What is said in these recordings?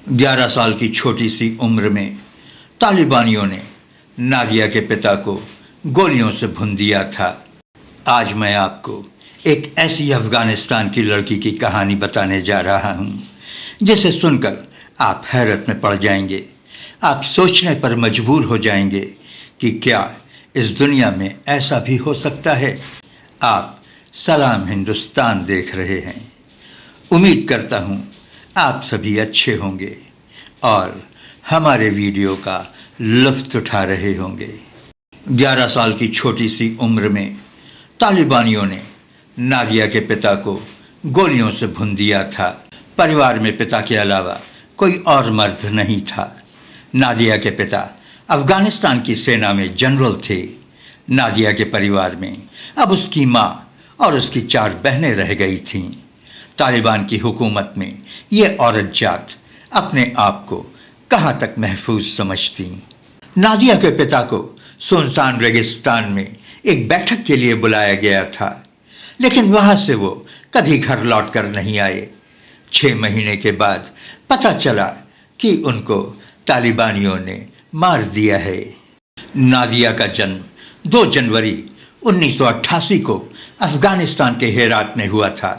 11 साल की छोटी सी उम्र में तालिबानियों ने नादिया के पिता को गोलियों से भून दिया था। आज मैं आपको एक ऐसी अफगानिस्तान की लड़की की कहानी बताने जा रहा हूं, जिसे सुनकर आप हैरत में पड़ जाएंगे। आप सोचने पर मजबूर हो जाएंगे कि क्या इस दुनिया में ऐसा भी हो सकता है। आप सलाम हिंदुस्तान देख रहे हैं। उम्मीद करता हूं आप सभी अच्छे होंगे और हमारे वीडियो का लुत्फ उठा रहे होंगे। 11 साल की छोटी सी उम्र में तालिबानियों ने नादिया के पिता को गोलियों से भून दिया था। परिवार में पिता के अलावा कोई और मर्द नहीं था। नादिया के पिता अफगानिस्तान की सेना में जनरल थे। नादिया के परिवार में अब उसकी माँ और उसकी 4 बहनें रह गई थीं। तालिबान की हुकूमत में ये औरत जात अपने आप को कहाँ तक महफूज समझती। नादिया के पिता को सुनसान रेगिस्तान में एक बैठक के लिए बुलाया गया था, लेकिन वहां से वो कभी घर लौट कर नहीं आए। 6 महीने के बाद पता चला कि उनको तालिबानियों ने मार दिया है। नादिया का जन्म 2 जनवरी 1988 को अफगानिस्तान के हेरात में हुआ था।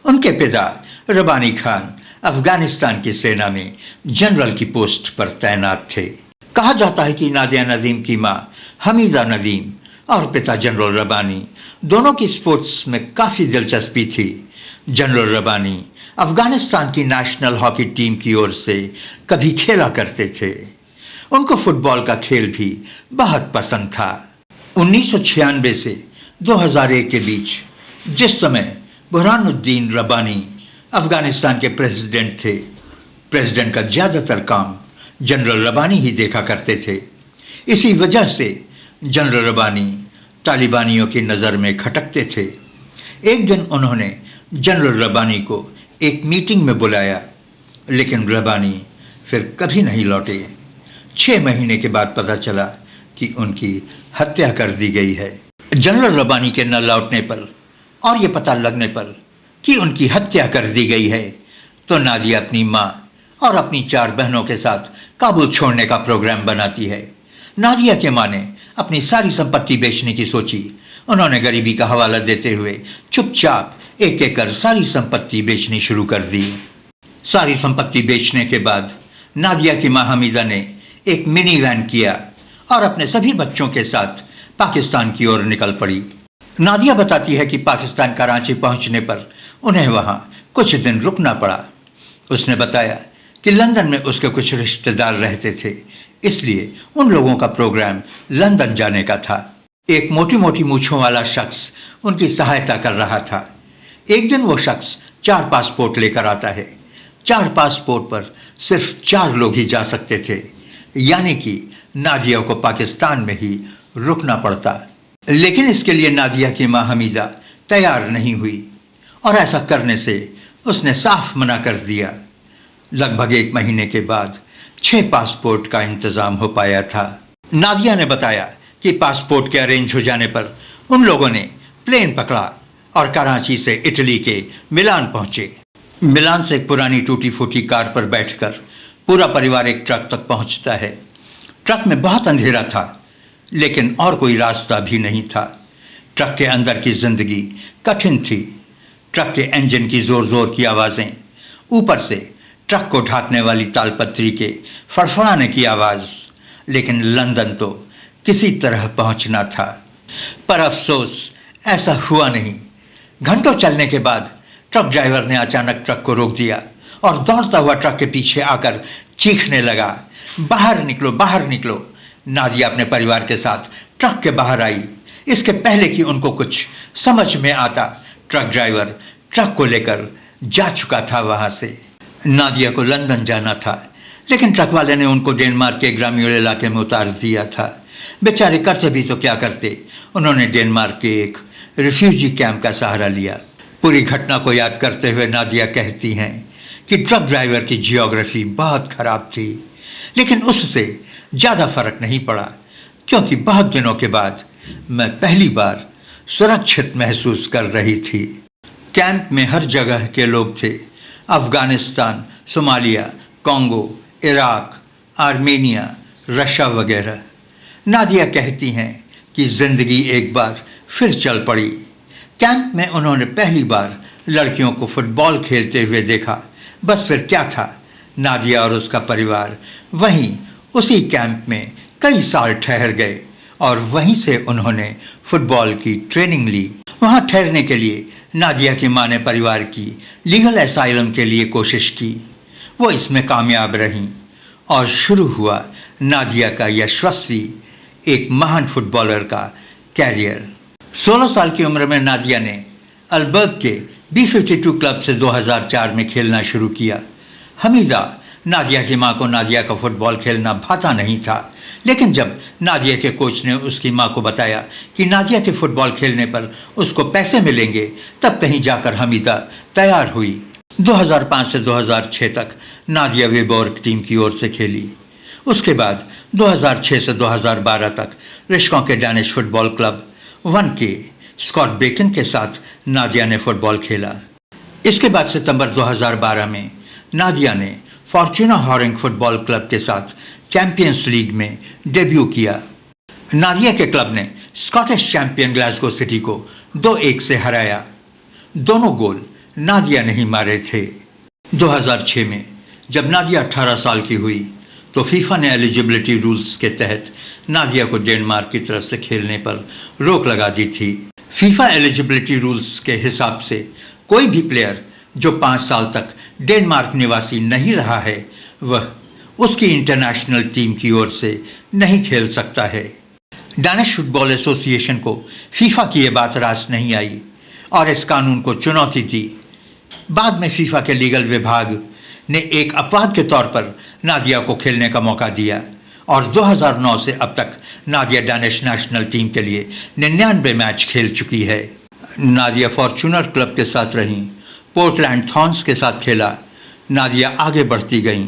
उनके पिता रबानी खान अफगानिस्तान की सेना में जनरल की पोस्ट पर तैनात थे। कहा जाता है कि नादिया नदीम की मां हमीदा नदीम और पिता जनरल रबानी दोनों की स्पोर्ट्स में काफी दिलचस्पी थी। जनरल रबानी अफगानिस्तान की नेशनल हॉकी टीम की ओर से कभी खेला करते थे। उनको फुटबॉल का खेल भी बहुत पसंद था। 1996 से 2001 के बीच, जिस समय बुरहानुद्दीन रब्बानी अफगानिस्तान के प्रेसिडेंट थे, प्रेसिडेंट का ज्यादातर काम जनरल रब्बानी ही देखा करते थे। इसी वजह से जनरल रब्बानी तालिबानियों की नजर में खटकते थे। एक दिन उन्होंने जनरल रब्बानी को एक मीटिंग में बुलाया, लेकिन रब्बानी फिर कभी नहीं लौटे। 6 महीने के बाद पता चला कि उनकी हत्या कर दी गई है। जनरल रब्बानी के न लौटने पर और ये पता लगने पर कि उनकी हत्या कर दी गई है, तो नादिया अपनी माँ और अपनी 4 बहनों के साथ काबुल छोड़ने का प्रोग्राम बनाती है। नादिया के माँ ने अपनी सारी संपत्ति बेचने की सोची। उन्होंने गरीबी का हवाला देते हुए चुपचाप एक एक कर सारी संपत्ति बेचनी शुरू कर दी। सारी संपत्ति बेचने के बाद नादिया की माँ हमीदा ने एक मिनी वैन किया और अपने सभी बच्चों के साथ पाकिस्तान की ओर निकल पड़ी। नादिया बताती है कि पाकिस्तान कराची पहुंचने पर उन्हें वहां कुछ दिन रुकना पड़ा। उसने बताया कि लंदन में उसके कुछ रिश्तेदार रहते थे, इसलिए उन लोगों का प्रोग्राम लंदन जाने का था। एक मोटी मोटी मूछों वाला शख्स उनकी सहायता कर रहा था। एक दिन वो शख्स 4 पासपोर्ट लेकर आता है। 4 पासपोर्ट पर सिर्फ 4 लोग ही जा सकते थे, यानी कि नादिया को पाकिस्तान में ही रुकना पड़ता। लेकिन इसके लिए नादिया की माँ हमीदा तैयार नहीं हुई और ऐसा करने से उसने साफ मना कर दिया। लगभग 1 महीने के बाद 6 पासपोर्ट का इंतजाम हो पाया था। नादिया ने बताया कि पासपोर्ट के अरेंज हो जाने पर उन लोगों ने प्लेन पकड़ा और कराची से इटली के मिलान पहुंचे। मिलान से एक पुरानी टूटी फूटी कार पर बैठकर पूरा परिवार एक ट्रक तक पहुंचता है। ट्रक में बहुत अंधेरा था, लेकिन और कोई रास्ता भी नहीं था। ट्रक के अंदर की जिंदगी कठिन थी। ट्रक के इंजन की जोर जोर की आवाजें, ऊपर से ट्रक को ढांकने वाली तालपत्री के फड़फड़ाने की आवाज। लेकिन लंदन तो किसी तरह पहुंचना था, पर अफसोस ऐसा हुआ नहीं। घंटों चलने के बाद ट्रक ड्राइवर ने अचानक ट्रक को रोक दिया और दौड़ता हुआ ट्रक के पीछे आकर चीखने लगा, बाहर निकलो, बाहर निकलो। नादिया अपने परिवार के साथ ट्रक के बाहर आई। इसके पहले कि उनको कुछ समझ में आता, ट्रक ड्राइवर ट्रक को लेकर जा चुका था वहां से। नादिया को लंदन जाना था, लेकिन ट्रक वाले ने उनको डेनमार्क के ग्रामीण इलाके में उतार दिया था। बेचारे करते भी तो क्या करते, उन्होंने डेनमार्क के एक रिफ्यूजी कैंप का सहारा लिया। पूरी घटना को याद करते हुए नादिया कहती हैं कि ट्रक ड्राइवर की जियोग्राफी बहुत खराब थी, लेकिन उससे ज्यादा फर्क नहीं पड़ा, क्योंकि बहुत दिनों के बाद मैं पहली बार सुरक्षित महसूस कर रही थी। कैंप में हर जगह के लोग थे, Afghanistan, Somalia, Congo, Iraq, Armenia, Russia वगैरह। नादिया कहती हैं कि जिंदगी एक बार फिर चल पड़ी। कैंप में उन्होंने पहली बार लड़कियों को फुटबॉल खेलते हुए देखा। बस फिर क्या था, नादिया और उसका परिवार वहीं उसी कैंप में कई साल ठहर गए और वहीं से उन्होंने फुटबॉल की ट्रेनिंग ली। वहां ठहरने के लिए नादिया की मां ने परिवार की लीगल असाइलम के लिए कोशिश की। वो इसमें कामयाब रहीं और शुरू हुआ नादिया का यशस्वी एक महान फुटबॉलर का कैरियर। 16 साल की उम्र में नादिया ने अल्बर्ग के B52 क्लब से 2004 में खेलना शुरू किया। हमीदा, नादिया की मां को नादिया का फुटबॉल खेलना भाता नहीं था, लेकिन जब नादिया के कोच ने उसकी मां को बताया कि नादिया के फुटबॉल खेलने पर उसको पैसे मिलेंगे, तब कहीं जाकर हमीदा तैयार हुई। 2005 से 2006 तक नादिया वेबोर्ग टीम की ओर से खेली। उसके बाद 2006 से 2012 तक रिश्कों के डैनिश फुटबॉल क्लब 1 के स्कॉट बेकन के साथ नादिया ने फुटबॉल खेला। इसके बाद सितंबर 2012 में नादिया ने फॉर्चूना हॉरिंग फुटबॉल क्लब के साथ चैंपियंस लीग में डेब्यू किया। नादिया के क्लब ने स्कॉटिश चैंपियन ग्लासगो सिटी को 2-1 से हराया। दोनों गोल नादिया ने ही मारे थे। 2006 में जब नादिया 18 साल की हुई तो फीफा ने एलिजिबिलिटी रूल्स के तहत नादिया को डेनमार्क की तरफ से खेलने पर रोक लगा दी थी। फीफा एलिजिबिलिटी रूल्स के हिसाब से कोई भी प्लेयर जो 5 साल तक डेनमार्क निवासी नहीं रहा है, वह उसकी इंटरनेशनल टीम की ओर से नहीं खेल सकता है। डैनिश फुटबॉल एसोसिएशन को फीफा की यह बात रास नहीं आई और इस कानून को चुनौती दी। बाद में फीफा के लीगल विभाग ने एक अपवाद के तौर पर नादिया को खेलने का मौका दिया और 2009 से अब तक नादिया डैनिश नेशनल टीम के लिए 99 मैच खेल चुकी है। नादिया फॉर्चूनर क्लब के साथ रहीं, पोर्टलैंड थॉर्न्स के साथ खेला। नादिया आगे बढ़ती गईं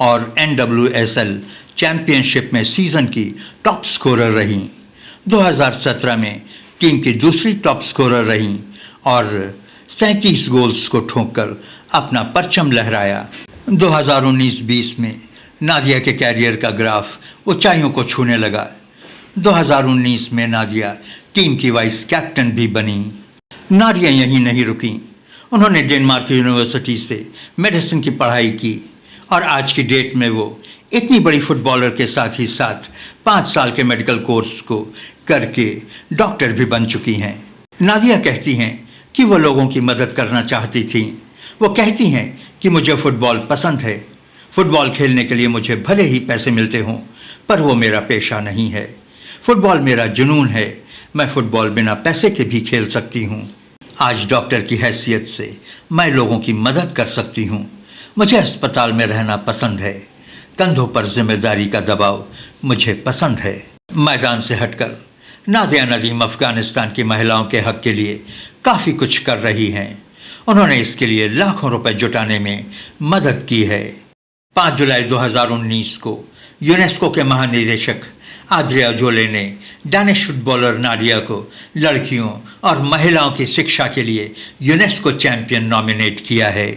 और NWSL चैंपियनशिप में सीजन की टॉप स्कोरर रहीं। 2017 में टीम की दूसरी टॉप स्कोरर रहीं और 37 गोल्स को ठोंककर अपना परचम लहराया। 2019-20 में नादिया के कैरियर का ग्राफ ऊंचाइयों को छूने लगा। 2019 में नादिया टीम की वाइस कैप्टन भी बनी। नादिया यहीं नहीं रुकी, उन्होंने डेनमार्क यूनिवर्सिटी से मेडिसिन की पढ़ाई की और आज की डेट में वो इतनी बड़ी फुटबॉलर के साथ ही साथ 5 साल के मेडिकल कोर्स को करके डॉक्टर भी बन चुकी हैं। नादिया कहती हैं कि वो लोगों की मदद करना चाहती थीं। वो कहती हैं कि मुझे फुटबॉल पसंद है। फुटबॉल खेलने के लिए मुझे भले ही पैसे मिलते हों, पर वो मेरा पेशा नहीं है। फुटबॉल मेरा जुनून है। मैं फुटबॉल बिना पैसे के भी खेल सकती हूँ। आज डॉक्टर की हैसियत से मैं लोगों की मदद कर सकती हूँ। मुझे अस्पताल में रहना पसंद है। कंधों पर जिम्मेदारी का दबाव मुझे पसंद है। मैदान से हटकर नादिया नदीम अफगानिस्तान की महिलाओं के हक के लिए काफ़ी कुछ कर रही हैं। उन्होंने इसके लिए लाखों रुपए जुटाने में मदद की है। 5 जुलाई 2019 को यूनेस्को के महानिदेशक आद्रिया जोले ने डैनिश फुटबॉलर नादिया को लड़कियों और महिलाओं की शिक्षा के लिए यूनेस्को चैंपियन नॉमिनेट किया है।